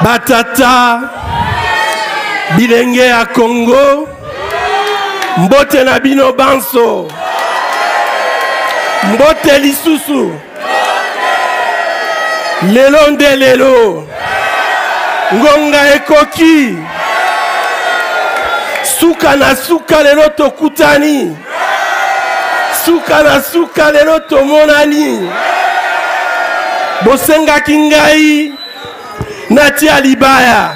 Batata, Bilenge à Congo, Mbote Nabino Banso, Mbote Lisusu, Lelo nde lelo, Ngonga Ekoki, Suka na suka lelo tokutani, Suka na suka lelo tomonani, Bosenga Kingai, Nati Alibaya.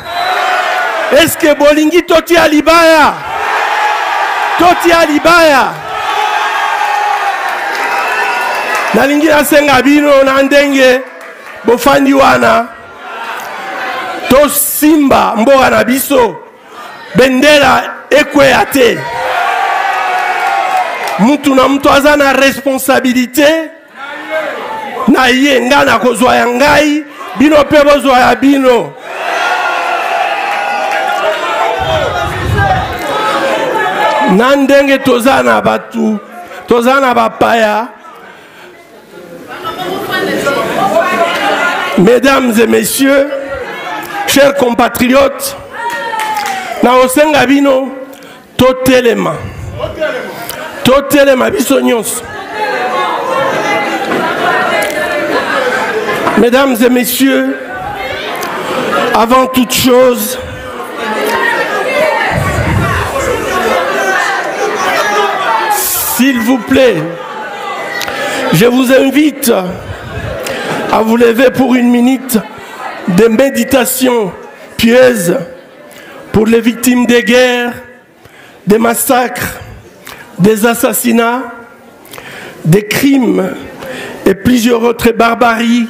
Est-ce que Bolingi Toti Alibaya? Toti Alibaya. Nalingi na senga bino na ndenge bofandi wana. To simba mboga na biso. Bendera ekwe ate. Mutu na mtu azana responsabilité. Na ye ngana kozwa ya ngai. Bino pe bozwa ya bino. Nandenge tozana batu, tozana bapaya. Mesdames et messieurs, chers compatriotes, na osenga bino totelema. Totelema biso nyonso. Mesdames et messieurs, avant toute chose, s'il vous plaît, je vous invite à vous lever pour une minute de méditation pieuse pour les victimes des guerres, des massacres, des assassinats, des crimes et plusieurs autres barbaries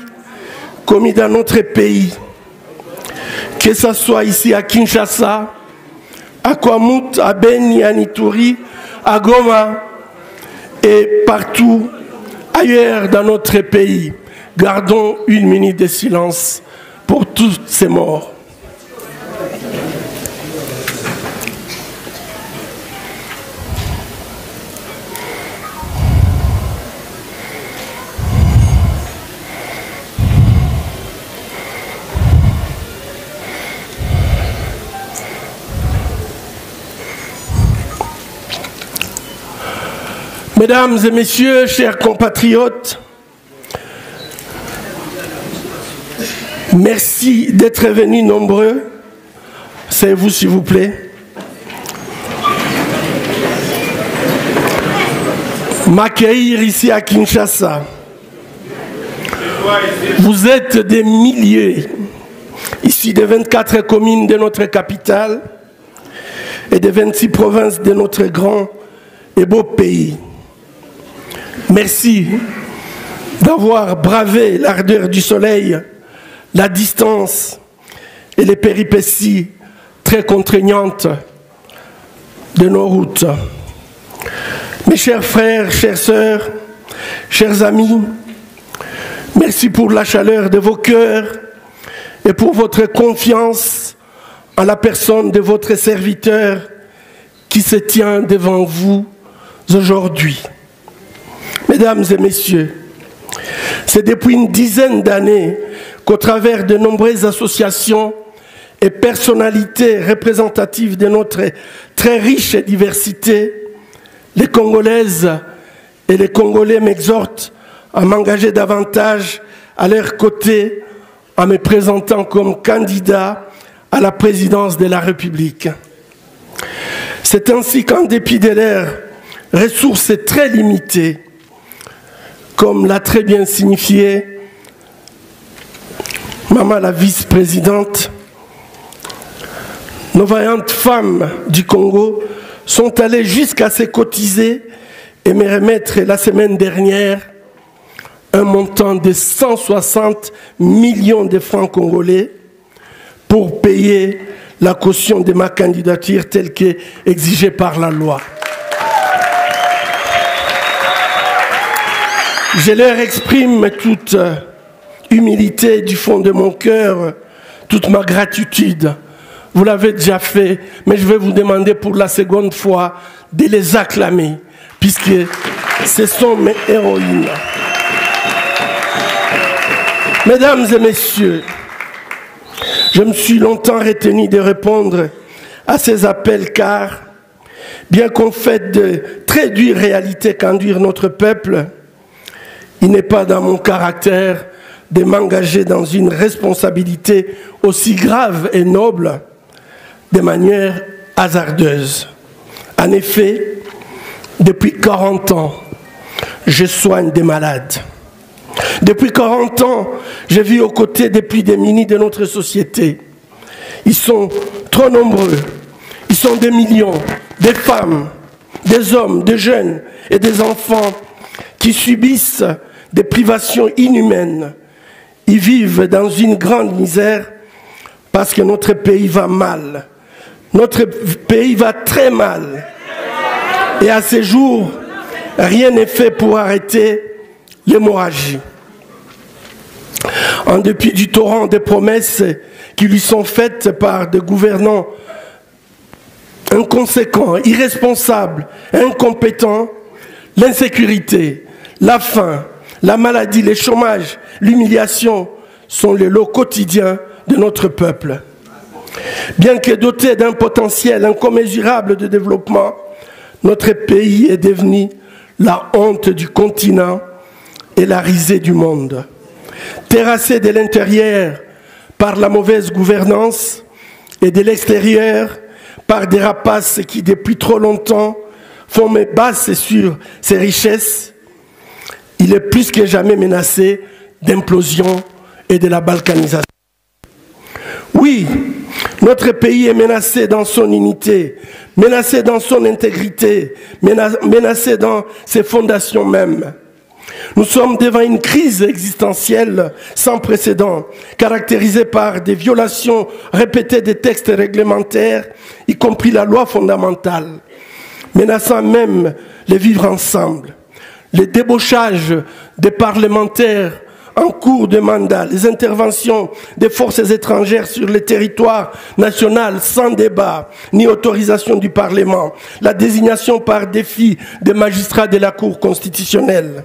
commis dans notre pays, que ce soit ici à Kinshasa, à Kwamut, à Beni, à Ituri, à Goma et partout ailleurs dans notre pays. Gardons une minute de silence pour tous ces morts. Mesdames et messieurs, chers compatriotes, merci d'être venus nombreux. C'est vous, s'il vous plaît. M'accueillir ici à Kinshasa. Vous êtes des milliers, ici des 24 communes de notre capitale et des 26 provinces de notre grand et beau pays. Merci d'avoir bravé l'ardeur du soleil, la distance et les péripéties très contraignantes de nos routes. Mes chers frères, chères sœurs, chers amis, merci pour la chaleur de vos cœurs et pour votre confiance en la personne de votre serviteur qui se tient devant vous aujourd'hui. Mesdames et messieurs, c'est depuis une dizaine d'années qu'au travers de nombreuses associations et personnalités représentatives de notre très riche diversité, les Congolaises et les Congolais m'exhortent à m'engager davantage à leur côté en me présentant comme candidat à la présidence de la République. C'est ainsi qu'en dépit de leurs ressources très limitées, comme l'a très bien signifié Maman la vice-présidente, nos vaillantes femmes du Congo sont allées jusqu'à se cotiser et me remettre la semaine dernière un montant de 160 millions de francs congolais pour payer la caution de ma candidature telle qu'exigée par la loi. Je leur exprime toute humilité du fond de mon cœur, toute ma gratitude. Vous l'avez déjà fait, mais je vais vous demander pour la seconde fois de les acclamer, puisque ce sont mes héroïnes. Mesdames et messieurs, Je me suis longtemps retenu de répondre à ces appels car, bien qu'on fait de très dures réalités qu'endure notre peuple, il n'est pas dans mon caractère de m'engager dans une responsabilité aussi grave et noble de manière hasardeuse. En effet, depuis 40 ans, je soigne des malades. Depuis 40 ans, je vis aux côtés des plus démunis de notre société. Ils sont trop nombreux. Ils sont des millions, des femmes, des hommes, des jeunes et des enfants qui subissent des privations inhumaines. Ils vivent dans une grande misère parce que notre pays va mal. Notre pays va très mal. Et à ces jours, rien n'est fait pour arrêter l'hémorragie. En dépit du torrent de promesses qui lui sont faites par des gouvernants inconséquents, irresponsables, incompétents, l'insécurité, la faim, la maladie, le chômage, l'humiliation sont les lots quotidiens de notre peuple. Bien que doté d'un potentiel incommensurable de développement, notre pays est devenu la honte du continent et la risée du monde. Terrassé de l'intérieur par la mauvaise gouvernance et de l'extérieur par des rapaces qui depuis trop longtemps font mes basses sur ses richesses, il est plus que jamais menacé d'implosion et de la balkanisation. Oui, notre pays est menacé dans son unité, menacé dans son intégrité, menacé dans ses fondations mêmes. Nous sommes devant une crise existentielle sans précédent, caractérisée par des violations répétées des textes réglementaires, y compris la loi fondamentale, menaçant même le vivre ensemble. Le débauchage des parlementaires en cours de mandat, les interventions des forces étrangères sur le territoire national sans débat ni autorisation du Parlement, la désignation par défi des magistrats de la Cour constitutionnelle.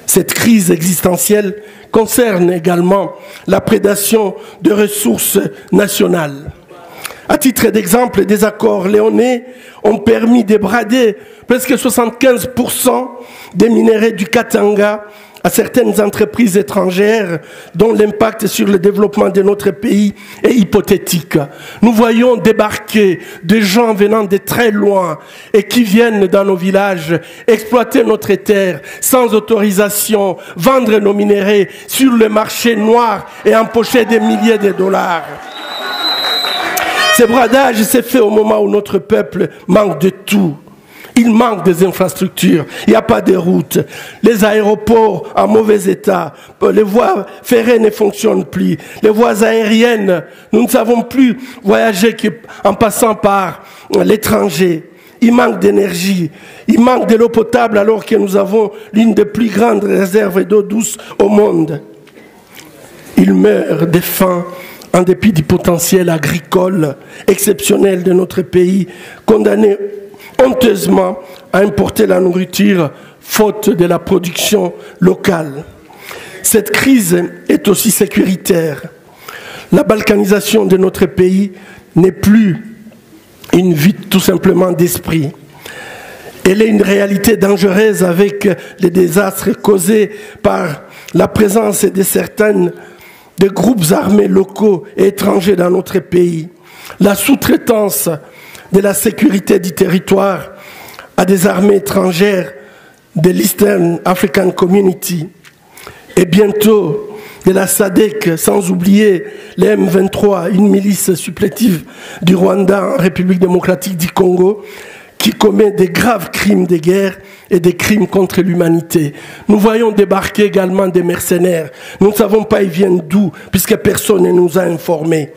Cette crise existentielle concerne également la prédation de ressources nationales. À titre d'exemple, des accords léonais ont permis de brader presque 75% des minéraux du Katanga à certaines entreprises étrangères dont l'impact sur le développement de notre pays est hypothétique. Nous voyons débarquer des gens venant de très loin et qui viennent dans nos villages exploiter notre terre sans autorisation, vendre nos minéraux sur le marché noir et empocher des milliers de dollars. Ce bradage s'est fait au moment où notre peuple manque de tout. Il manque des infrastructures, il n'y a pas de routes, les aéroports en mauvais état, les voies ferrées ne fonctionnent plus, les voies aériennes, nous ne savons plus voyager en passant par l'étranger. Il manque d'énergie, il manque de l'eau potable alors que nous avons l'une des plus grandes réserves d'eau douce au monde. Il meurt de faim en dépit du potentiel agricole exceptionnel de notre pays, condamné honteusement à importer la nourriture faute de la production locale. Cette crise est aussi sécuritaire. La balkanisation de notre pays n'est plus une vie tout simplement d'esprit. Elle est une réalité dangereuse avec les désastres causés par la présence de groupes armés locaux et étrangers dans notre pays. La sous-traitance de la sécurité du territoire à des armées étrangères de l'Eastern African Community et bientôt de la SADC, sans oublier les M23, une milice supplétive du Rwanda en République démocratique du Congo, qui commet des graves crimes de guerre et des crimes contre l'humanité. Nous voyons débarquer également des mercenaires. Nous ne savons pas ils viennent d'où, puisque personne ne nous a informés.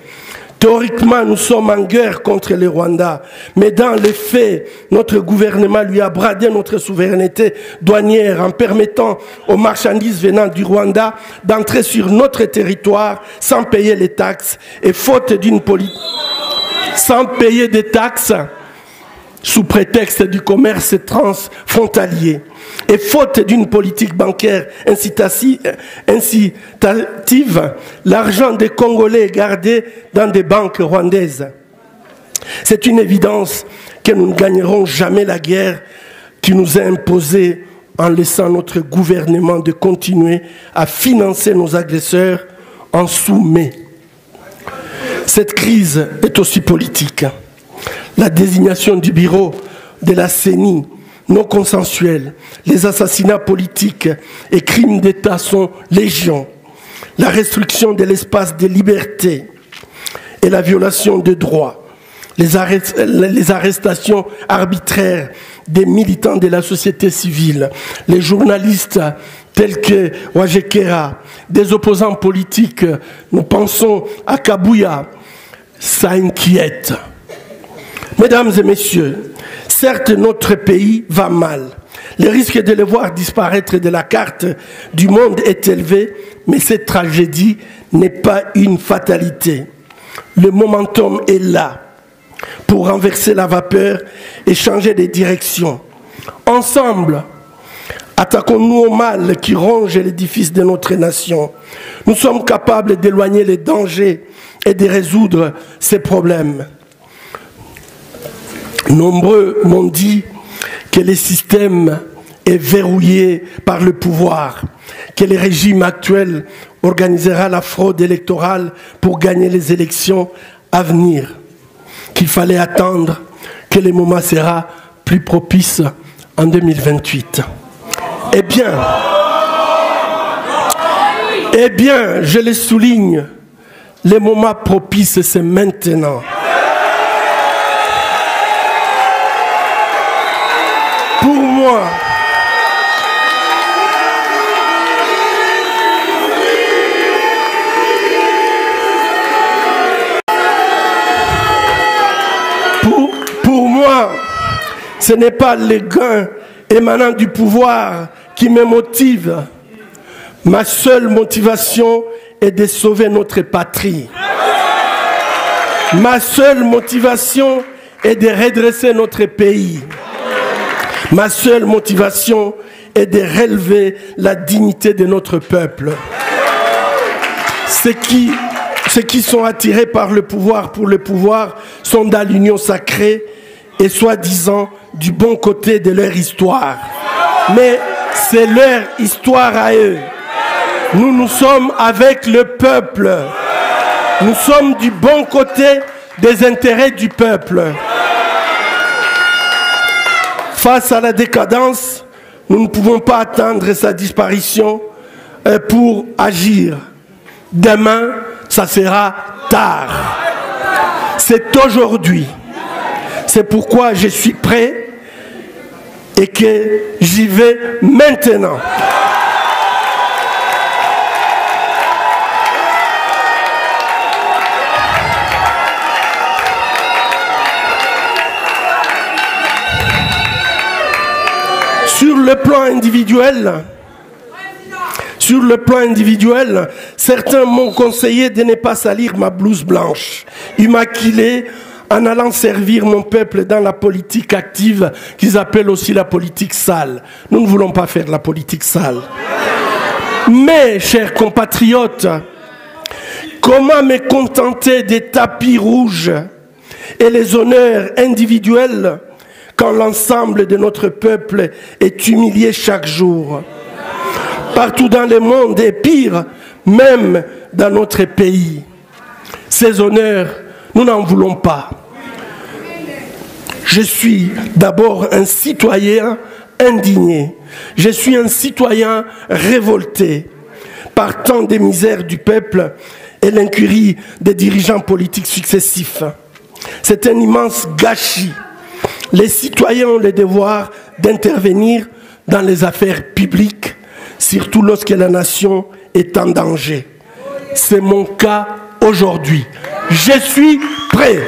Théoriquement, nous sommes en guerre contre le Rwanda, mais dans les faits, notre gouvernement lui a bradé notre souveraineté douanière en permettant aux marchandises venant du Rwanda d'entrer sur notre territoire sans payer les taxes et faute d'une politique, sans payer des taxes sous prétexte du commerce transfrontalier. Et faute d'une politique bancaire incitative, l'argent des Congolais est gardé dans des banques rwandaises. C'est une évidence que nous ne gagnerons jamais la guerre qui nous est imposée en laissant notre gouvernement de continuer à financer nos agresseurs en sous-mai. Cette crise est aussi politique. La désignation du bureau de la CENI non consensuelle, les assassinats politiques et crimes d'État sont légion. La restriction de l'espace de liberté et la violation de droits, les arrestations arbitraires des militants de la société civile, les journalistes tels que Wajekera, des opposants politiques, nous pensons à Kabouya, ça inquiète. Mesdames et messieurs, certes notre pays va mal. Le risque de le voir disparaître de la carte du monde est élevé, mais cette tragédie n'est pas une fatalité. Le momentum est là pour renverser la vapeur et changer de direction. Ensemble, attaquons-nous au mal qui ronge l'édifice de notre nation. Nous sommes capables d'éloigner les dangers et de résoudre ces problèmes. Nombreux m'ont dit que le système est verrouillé par le pouvoir, que le régime actuel organisera la fraude électorale pour gagner les élections à venir, qu'il fallait attendre que le moment sera plus propice en 2028. Eh bien, je le souligne, le moment propice, c'est maintenant. Pour moi, ce n'est pas les gains émanant du pouvoir qui me motivent. Ma seule motivation est de sauver notre patrie. Ma seule motivation est de redresser notre pays. Ma seule motivation est de relever la dignité de notre peuple. Ceux qui sont attirés par le pouvoir pour le pouvoir sont dans l'union sacrée et soi-disant du bon côté de leur histoire. Mais c'est leur histoire à eux. Nous sommes avec le peuple. Nous sommes du bon côté des intérêts du peuple. Face à la décadence, nous ne pouvons pas attendre sa disparition pour agir. Demain, ça sera tard. C'est aujourd'hui. C'est pourquoi je suis prêt et que j'y vais maintenant. Sur le plan individuel, certains m'ont conseillé de ne pas salir ma blouse blanche, immaculée, en allant servir mon peuple dans la politique active qu'ils appellent aussi la politique sale. Nous ne voulons pas faire la politique sale. Mais, chers compatriotes, comment me contenter des tapis rouges et les honneurs individuels quand l'ensemble de notre peuple est humilié chaque jour? Partout dans le monde et pire, même dans notre pays. Ces honneurs, nous n'en voulons pas. Je suis d'abord un citoyen indigné. Je suis un citoyen révolté par tant de misères du peuple et l'incurie des dirigeants politiques successifs. C'est un immense gâchis. Les citoyens ont le devoir d'intervenir dans les affaires publiques, surtout lorsque la nation est en danger. C'est mon cas aujourd'hui. Je suis prêt.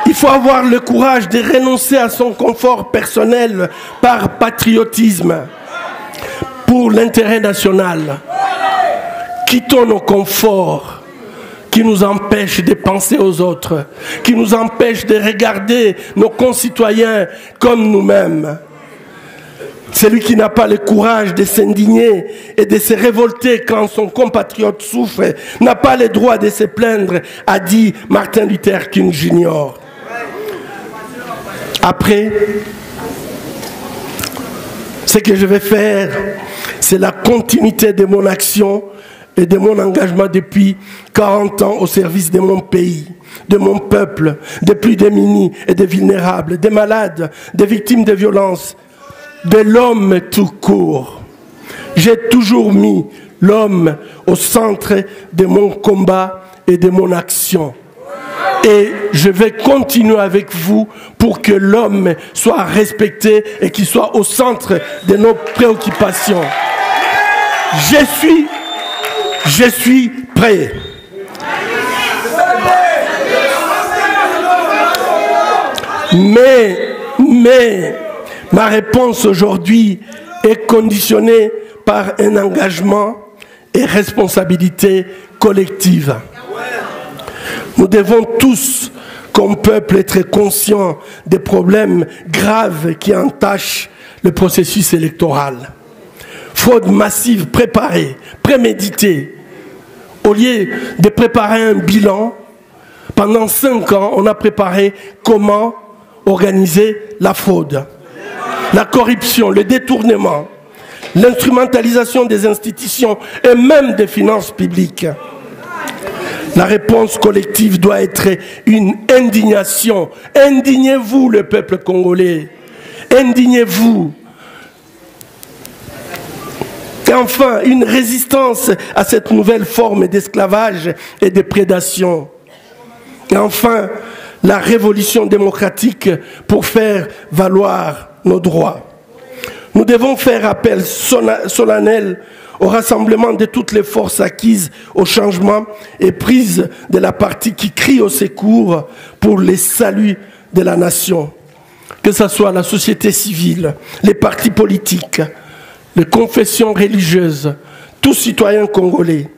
Il faut avoir le courage de renoncer à son confort personnel par patriotisme pour l'intérêt national. quittons nos conforts qui nous empêchent de penser aux autres, qui nous empêchent de regarder nos concitoyens comme nous-mêmes. Celui qui n'a pas le courage de s'indigner et de se révolter quand son compatriote souffre n'a pas le droit de se plaindre, a dit Martin Luther King Jr. Après, ce que je vais faire, c'est la continuité de mon action et de mon engagement depuis 40 ans au service de mon pays, de mon peuple, des plus démunis et des vulnérables, des malades, des victimes de violences, de l'homme tout court. J'ai toujours mis l'homme au centre de mon combat et de mon action. Et je vais continuer avec vous pour que l'homme soit respecté et qu'il soit au centre de nos préoccupations. Je suis prêt. Mais ma réponse aujourd'hui est conditionnée par un engagement et responsabilité collective. Nous devons tous, comme peuple, être conscients des problèmes graves qui entachent le processus électoral. Fraude massive préparée, préméditée. Au lieu de préparer un bilan, pendant 5 ans, on a préparé comment organiser la fraude, la corruption, le détournement, l'instrumentalisation des institutions et même des finances publiques. La réponse collective doit être une indignation. Indignez-vous, le peuple congolais. Indignez-vous. Et enfin, une résistance à cette nouvelle forme d'esclavage et de prédation. Et enfin, la révolution démocratique pour faire valoir nos droits. Nous devons faire appel solennel au rassemblement de toutes les forces acquises au changement et prises de la partie qui crie au secours pour le salut de la nation. Que ce soit la société civile, les partis politiques, les confessions religieuses, tous citoyens congolais.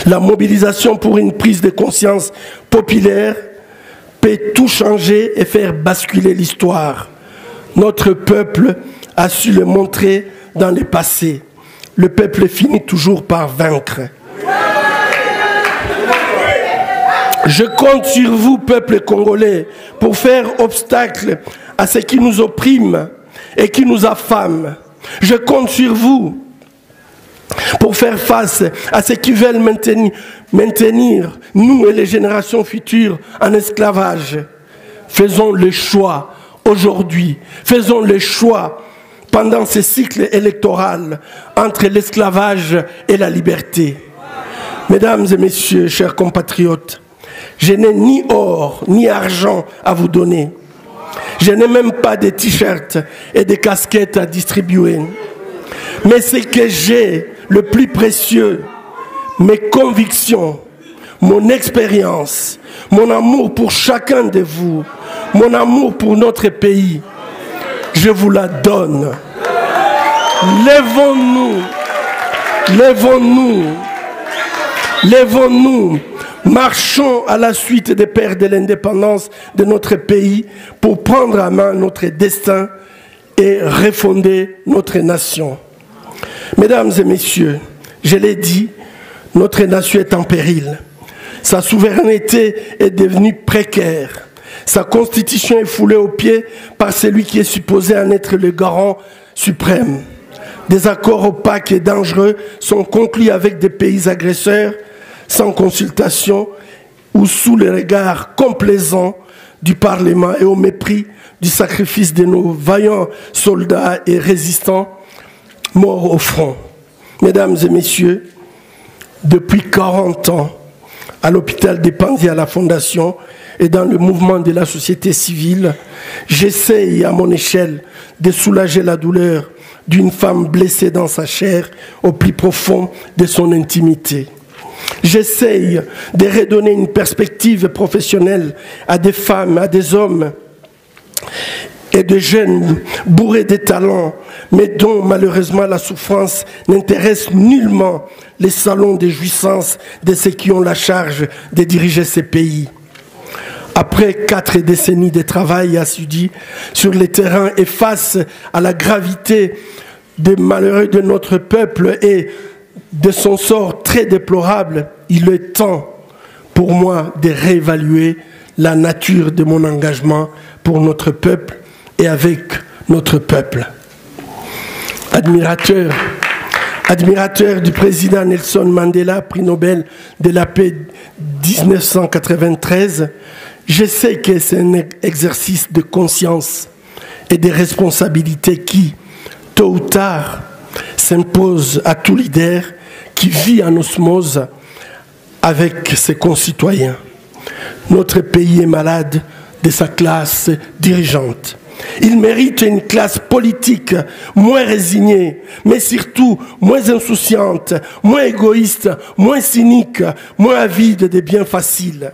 La mobilisation pour une prise de conscience populaire peut tout changer et faire basculer l'histoire. Notre peuple a su le montrer dans le passé. Le peuple finit toujours par vaincre. Je compte sur vous, peuple congolais, pour faire obstacle à ce qui nous opprime et qui nous affame. Je compte sur vous pour faire face à ceux qui veulent maintenir nous et les générations futures en esclavage. Faisons le choix aujourd'hui, faisons le choix pendant ce cycle électoral entre l'esclavage et la liberté. Mesdames et messieurs, chers compatriotes, je n'ai ni or ni argent à vous donner. Je n'ai même pas de t-shirts et de casquettes à distribuer. Mais ce que j'ai, le plus précieux, mes convictions, mon expérience, mon amour pour chacun de vous, mon amour pour notre pays, je vous la donne. Lèvons-nous, lèvons-nous, lèvons-nous, marchons à la suite des pères de l'indépendance de notre pays pour prendre à main notre destin et refonder notre nation. Mesdames et messieurs, je l'ai dit, notre nation est en péril. Sa souveraineté est devenue précaire. Sa constitution est foulée aux pieds par celui qui est supposé en être le garant suprême. Des accords opaques et dangereux sont conclus avec des pays agresseurs sans consultation ou sous le regard complaisant du Parlement et au mépris du sacrifice de nos vaillants soldats et résistants morts au front. Mesdames et messieurs, depuis 40 ans, à l'hôpital des Panzi à la Fondation et dans le mouvement de la société civile, j'essaye à mon échelle de soulager la douleur d'une femme blessée dans sa chair au plus profond de son intimité. J'essaye de redonner une perspective professionnelle à des femmes, à des hommes et de jeunes bourrés de talents, mais dont malheureusement la souffrance n'intéresse nullement les salons de jouissance de ceux qui ont la charge de diriger ces pays. Après 4 décennies de travail assidu sur le terrain et face à la gravité des malheureux de notre peuple et de son sort très déplorable, il est temps pour moi de réévaluer la nature de mon engagement pour notre peuple et avec notre peuple. Admirateur du président Nelson Mandela, prix Nobel de la paix 1993, je sais que c'est un exercice de conscience et de responsabilité qui, tôt ou tard, s'impose à tout leader qui vit en osmose avec ses concitoyens. Notre pays est malade de sa classe dirigeante. Il mérite une classe politique moins résignée, mais surtout moins insouciante, moins égoïste, moins cynique, moins avide des biens faciles.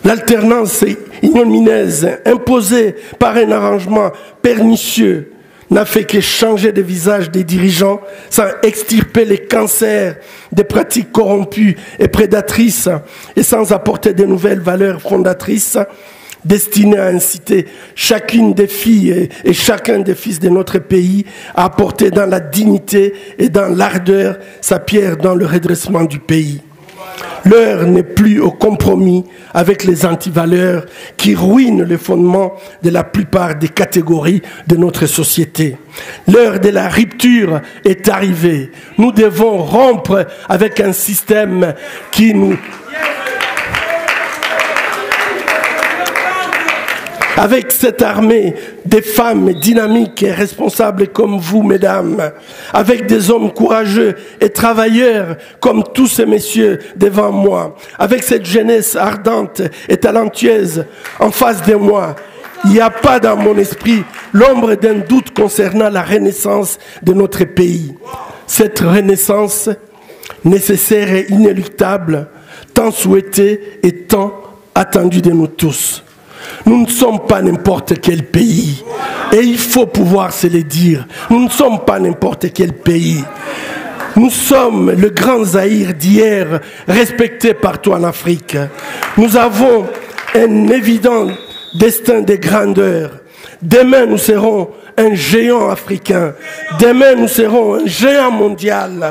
L'alternance ignominieuse imposée par un arrangement pernicieux n'a fait que changer de visage des dirigeants sans extirper les cancers des pratiques corrompues et prédatrices et sans apporter de nouvelles valeurs fondatrices destinées à inciter chacune des filles et chacun des fils de notre pays à apporter dans la dignité et dans l'ardeur sa pierre dans le redressement du pays. L'heure n'est plus au compromis avec les antivaleurs qui ruinent le fondement de la plupart des catégories de notre société. L'heure de la rupture est arrivée. Nous devons rompre avec un système qui nous... Avec cette armée des femmes dynamiques et responsables comme vous, mesdames, avec des hommes courageux et travailleurs comme tous ces messieurs devant moi, avec cette jeunesse ardente et talentueuse en face de moi, il n'y a pas dans mon esprit l'ombre d'un doute concernant la renaissance de notre pays. Cette renaissance nécessaire et inéluctable, tant souhaitée et tant attendue de nous tous. Nous ne sommes pas n'importe quel pays. Et il faut pouvoir se le dire. Nous ne sommes pas n'importe quel pays. Nous sommes le grand Zaïre d'hier, respecté partout en Afrique. Nous avons un évident destin de grandeur. Demain, nous serons un géant africain. Demain, nous serons un géant mondial.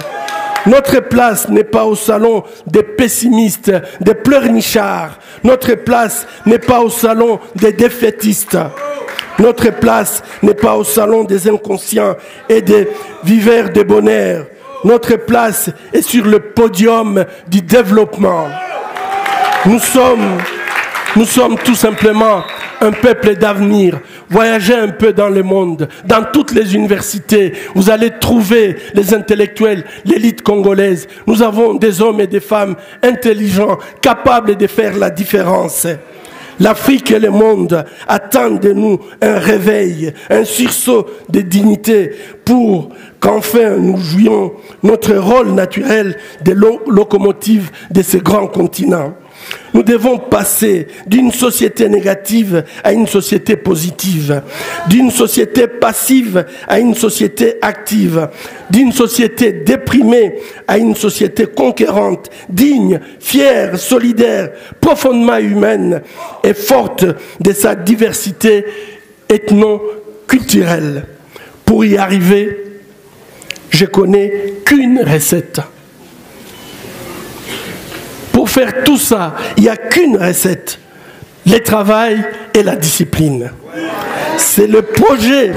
Notre place n'est pas au salon des pessimistes, des pleurnichards. Notre place n'est pas au salon des défaitistes. Notre place n'est pas au salon des inconscients et des viveurs de bonheur. Notre place est sur le podium du développement. Nous sommes tout simplement un peuple d'avenir. Voyagez un peu dans le monde, dans toutes les universités, vous allez trouver les intellectuels, l'élite congolaise. Nous avons des hommes et des femmes intelligents, capables de faire la différence. L'Afrique et le monde attendent de nous un réveil, un sursaut de dignité pour qu'enfin nous jouions notre rôle naturel de locomotive de ce grand continent. Nous devons passer d'une société négative à une société positive, d'une société passive à une société active, d'une société déprimée à une société conquérante, digne, fière, solidaire, profondément humaine et forte de sa diversité ethno-culturelle. Pour y arriver, je connais qu'une recette. Pour faire tout ça, il n'y a qu'une recette, le travail et la discipline. C'est le projet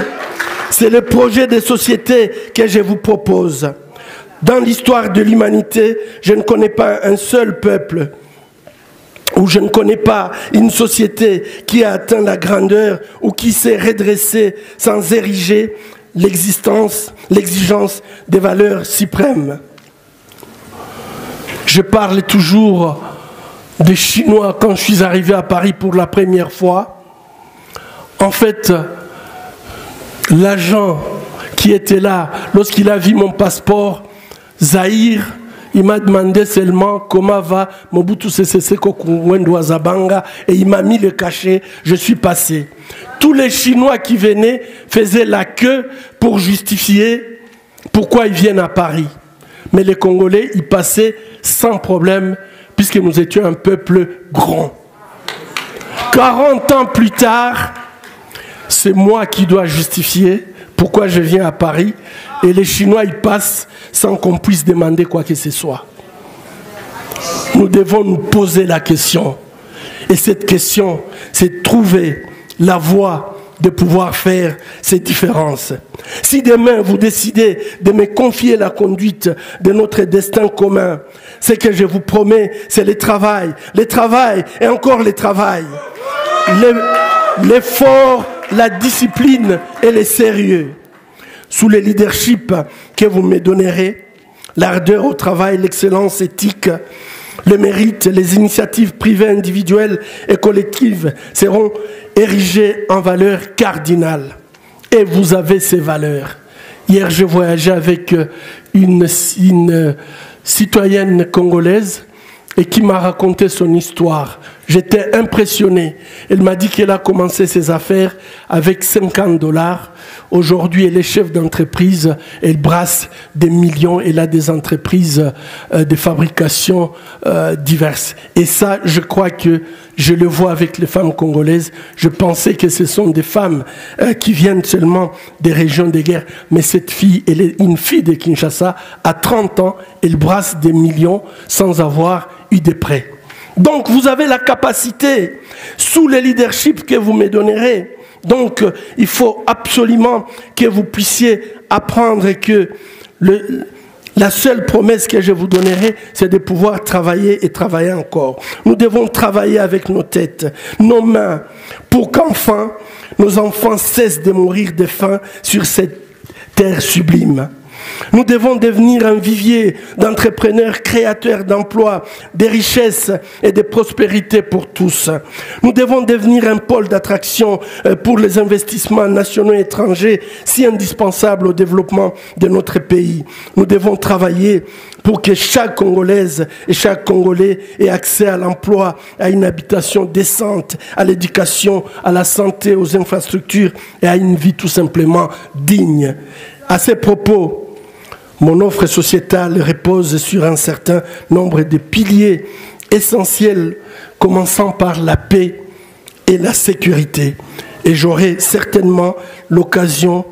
de société que je vous propose. Dans l'histoire de l'humanité, je ne connais pas un seul peuple, ou je ne connais pas une société qui a atteint la grandeur ou qui s'est redressée sans ériger l'exigence des valeurs suprêmes. Je parle toujours des Chinois quand je suis arrivé à Paris pour la première fois. En fait, l'agent qui était là, lorsqu'il a vu mon passeport, Zaïre, Il m'a demandé seulement comment va Mobutu Sese Seko Ng'wendu Zabanga et il m'a mis le cachet, je suis passé. Tous les Chinois qui venaient faisaient la queue pour justifier pourquoi ils viennent à Paris. Mais les Congolais, ils passaient sans problème puisque nous étions un peuple grand. 40 ans plus tard, c'est moi qui dois justifier pourquoi je viens à Paris et les Chinois ils passent sans qu'on puisse demander quoi que ce soit. Nous devons nous poser la question. Et cette question, c'est de trouver la voie de pouvoir faire ces différences. Si demain vous décidez de me confier la conduite de notre destin commun, ce que je vous promets, c'est le travail et encore le travail. L'effort, la discipline et le sérieux. Sous le leadership que vous me donnerez, l'ardeur au travail, l'excellence éthique, le mérite, les initiatives privées, individuelles et collectives seront érigées en valeurs cardinales. Et vous avez ces valeurs. Hier, je voyageais avec une citoyenne congolaise et qui m'a raconté son histoire. J'étais impressionné. Elle m'a dit qu'elle a commencé ses affaires avec $50. Aujourd'hui, elle est chef d'entreprise. Elle brasse des millions. Elle a des entreprises de fabrication diverses. Et ça, je crois que je le vois avec les femmes congolaises. Je pensais que ce sont des femmes qui viennent seulement des régions de guerre. Mais cette fille, elle est une fille de Kinshasa. À 30 ans, elle brasse des millions sans avoir eu de prêts. Donc vous avez la capacité, sous le leadership que vous me donnerez. Donc il faut absolument que vous puissiez apprendre que la seule promesse que je vous donnerai, c'est de pouvoir travailler et travailler encore. Nous devons travailler avec nos têtes, nos mains, pour qu'enfin nos enfants cessent de mourir de faim sur cette terre sublime. Nous devons devenir un vivier d'entrepreneurs créateurs d'emplois, de richesses et de prospérité pour tous. Nous devons devenir un pôle d'attraction pour les investissements nationaux et étrangers si indispensables au développement de notre pays. Nous devons travailler pour que chaque Congolaise et chaque Congolais ait accès à l'emploi, à une habitation décente, à l'éducation, à la santé, aux infrastructures et à une vie tout simplement digne. À ces propos, mon offre sociétale repose sur un certain nombre de piliers essentiels, commençant par la paix et la sécurité. Et j'aurai certainement l'occasion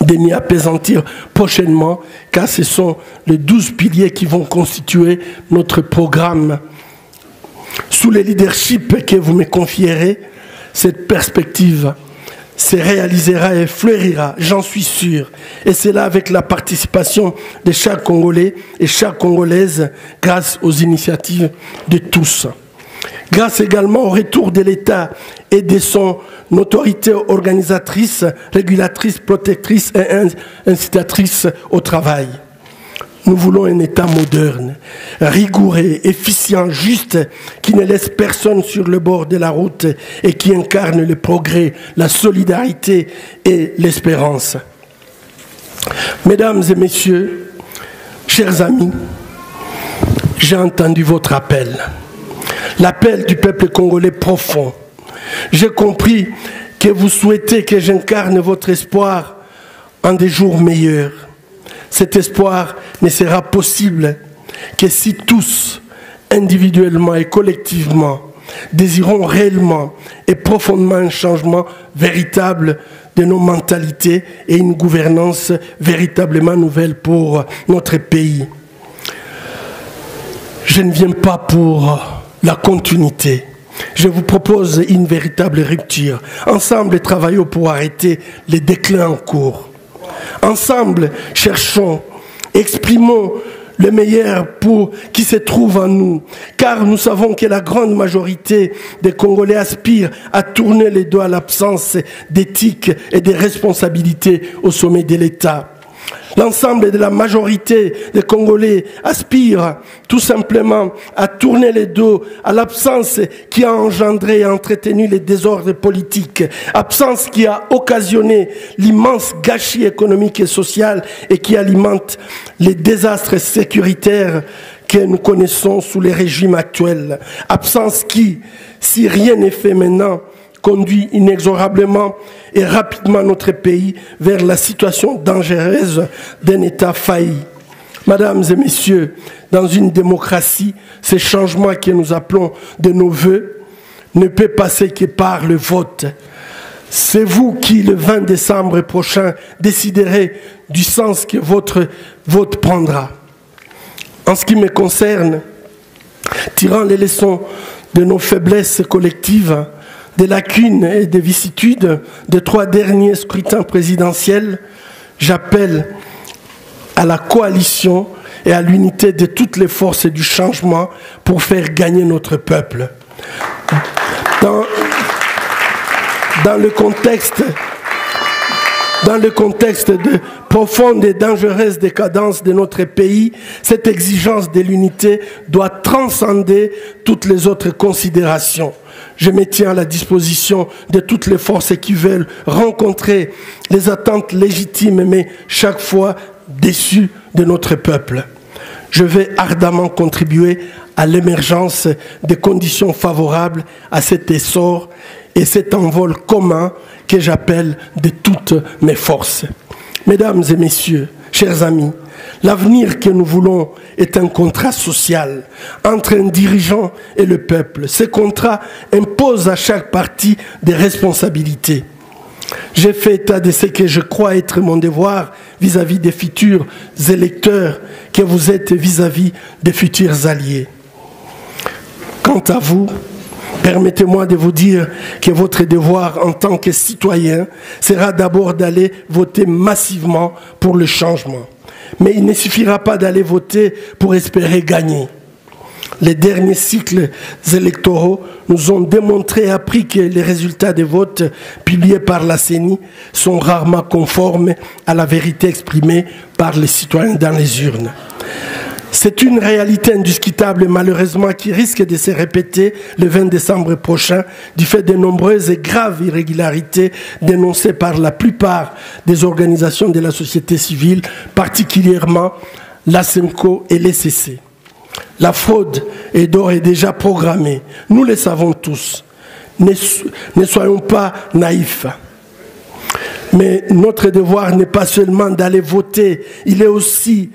de m'y appesantir prochainement, car ce sont les 12 piliers qui vont constituer notre programme. Sous le leadership que vous me confierez, cette perspective se réalisera et fleurira, j'en suis sûr. Et c'est là avec la participation de chaque Congolais et chaque Congolaise grâce aux initiatives de tous. Grâce également au retour de l'État et de son autorité organisatrice, régulatrice, protectrice et incitatrice au travail. Nous voulons un État moderne, rigoureux, efficient, juste, qui ne laisse personne sur le bord de la route et qui incarne le progrès, la solidarité et l'espérance. Mesdames et messieurs, chers amis, j'ai entendu votre appel, l'appel du peuple congolais profond. J'ai compris que vous souhaitez que j'incarne votre espoir en des jours meilleurs. Cet espoir ne sera possible que si tous, individuellement et collectivement, désirons réellement et profondément un changement véritable de nos mentalités et une gouvernance véritablement nouvelle pour notre pays. Je ne viens pas pour la continuité. Je vous propose une véritable rupture. Ensemble, travaillons pour arrêter les déclins en cours. Ensemble, cherchons, exprimons le meilleur pour qui se trouve en nous, car nous savons que la grande majorité des Congolais aspirent à tourner les dos à l'absence d'éthique et de responsabilité au sommet de l'État. L'ensemble de la majorité des Congolais aspirent tout simplement à tourner le dos à l'absence qui a engendré et entretenu les désordres politiques, absence qui a occasionné l'immense gâchis économique et social et qui alimente les désastres sécuritaires que nous connaissons sous les régimes actuels. Absence qui, si rien n'est fait maintenant, conduit inexorablement et rapidement notre pays vers la situation dangereuse d'un État failli. Mesdames et messieurs, dans une démocratie, ces changements que nous appelons de nos vœux ne peuvent passer que par le vote. C'est vous qui, le 20 décembre prochain, déciderez du sens que votre vote prendra. En ce qui me concerne, tirant les leçons de nos faiblesses collectives, des lacunes et des vicissitudes des 3 derniers scrutins présidentiels, j'appelle à la coalition et à l'unité de toutes les forces du changement pour faire gagner notre peuple. Dans le contexte de profonde et dangereuse décadence de notre pays, cette exigence de l'unité doit transcender toutes les autres considérations. Je me tiens à la disposition de toutes les forces qui veulent rencontrer les attentes légitimes, mais chaque fois déçues de notre peuple. Je vais ardemment contribuer à l'émergence des conditions favorables à cet essor et cet envol commun que j'appelle de toutes mes forces. Mesdames et messieurs, chers amis, l'avenir que nous voulons est un contrat social entre un dirigeant et le peuple. Ce contrat impose à chaque partie des responsabilités. J'ai fait état de ce que je crois être mon devoir vis-à-vis des futurs électeurs que vous êtes vis-à-vis des futurs alliés. Quant à vous, permettez-moi de vous dire que votre devoir en tant que citoyen sera d'abord d'aller voter massivement pour le changement. Mais il ne suffira pas d'aller voter pour espérer gagner. Les derniers cycles électoraux nous ont démontré et appris que les résultats des votes publiés par la CENI sont rarement conformes à la vérité exprimée par les citoyens dans les urnes. C'est une réalité indiscutable et malheureusement qui risque de se répéter le 20 décembre prochain du fait de nombreuses et graves irrégularités dénoncées par la plupart des organisations de la société civile, particulièrement l'ASEMCO et l'ECC. La fraude est d'ores et déjà programmée. Nous le savons tous. Ne soyons pas naïfs. Mais notre devoir n'est pas seulement d'aller voter, il est aussi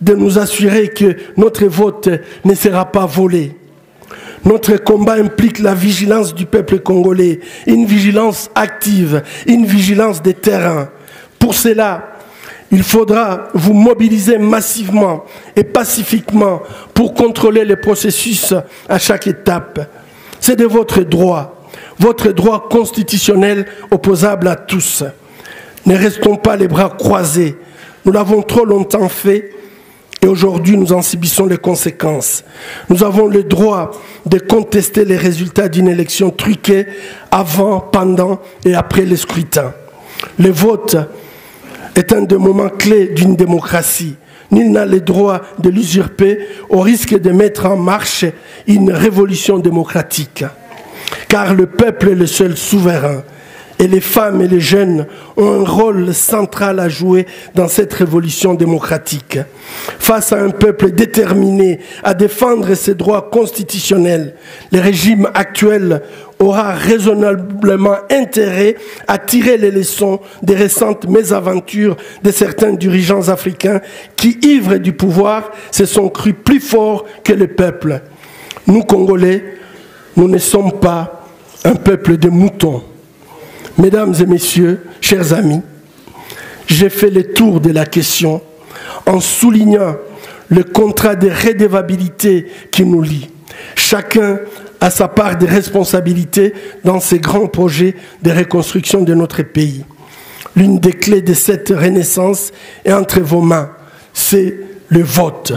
de nous assurer que notre vote ne sera pas volé. Notre combat implique la vigilance du peuple congolais, une vigilance active, une vigilance des terrains. Pour cela, il faudra vous mobiliser massivement et pacifiquement pour contrôler le processus à chaque étape. C'est de votre droit constitutionnel opposable à tous. Ne restons pas les bras croisés. Nous l'avons trop longtemps fait et aujourd'hui nous en subissons les conséquences. Nous avons le droit de contester les résultats d'une élection truquée avant, pendant et après le scrutin. Le vote est un des moments clés d'une démocratie. Nul n'a le droit de l'usurper au risque de mettre en marche une révolution démocratique. Car le peuple est le seul souverain. Et les femmes et les jeunes ont un rôle central à jouer dans cette révolution démocratique. Face à un peuple déterminé à défendre ses droits constitutionnels, le régime actuel aura raisonnablement intérêt à tirer les leçons des récentes mésaventures de certains dirigeants africains qui, ivres du pouvoir, se sont crus plus forts que le peuple. Nous, Congolais, nous ne sommes pas un peuple de moutons. Mesdames et messieurs, chers amis, j'ai fait le tour de la question en soulignant le contrat de redevabilité qui nous lie. Chacun a sa part de responsabilité dans ces grands projets de reconstruction de notre pays. L'une des clés de cette renaissance est entre vos mains, c'est le vote.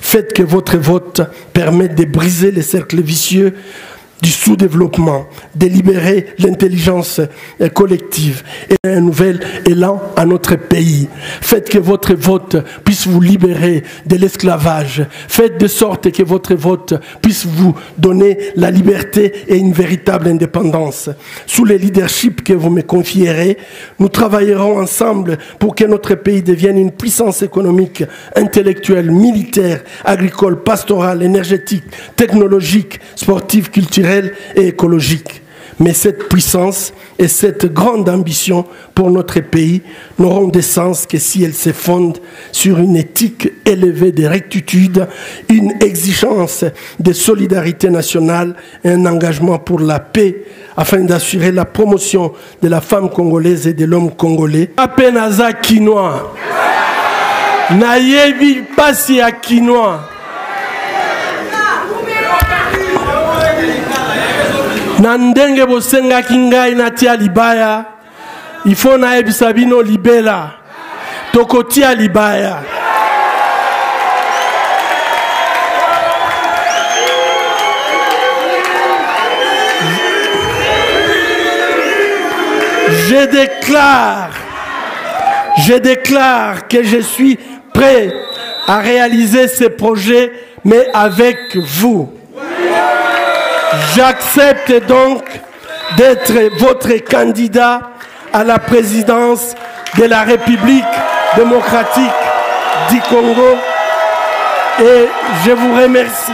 Faites que votre vote permette de briser les cercles vicieux du sous-développement, de libérer l'intelligence collective et un nouvel élan à notre pays. Faites que votre vote puisse vous libérer de l'esclavage. Faites de sorte que votre vote puisse vous donner la liberté et une véritable indépendance. Sous le leadership que vous me confierez, nous travaillerons ensemble pour que notre pays devienne une puissance économique, intellectuelle, militaire, agricole, pastorale, énergétique, technologique, sportive, culturelle et écologique. Mais cette puissance et cette grande ambition pour notre pays n'auront de sens que si elles se fondent sur une éthique élevée de rectitude, une exigence de solidarité nationale et un engagement pour la paix afin d'assurer la promotion de la femme congolaise et de l'homme congolais. Apenaza Kinois. Nayebi pasi ya Kinois. Nandenge bosenga kingai natia libaya, il faut na ebisabino libela, tokotia libaya. Je déclare que je suis prêt à réaliser ces projets, mais avec vous. J'accepte donc d'être votre candidat à la présidence de la République démocratique du Congo et je vous remercie.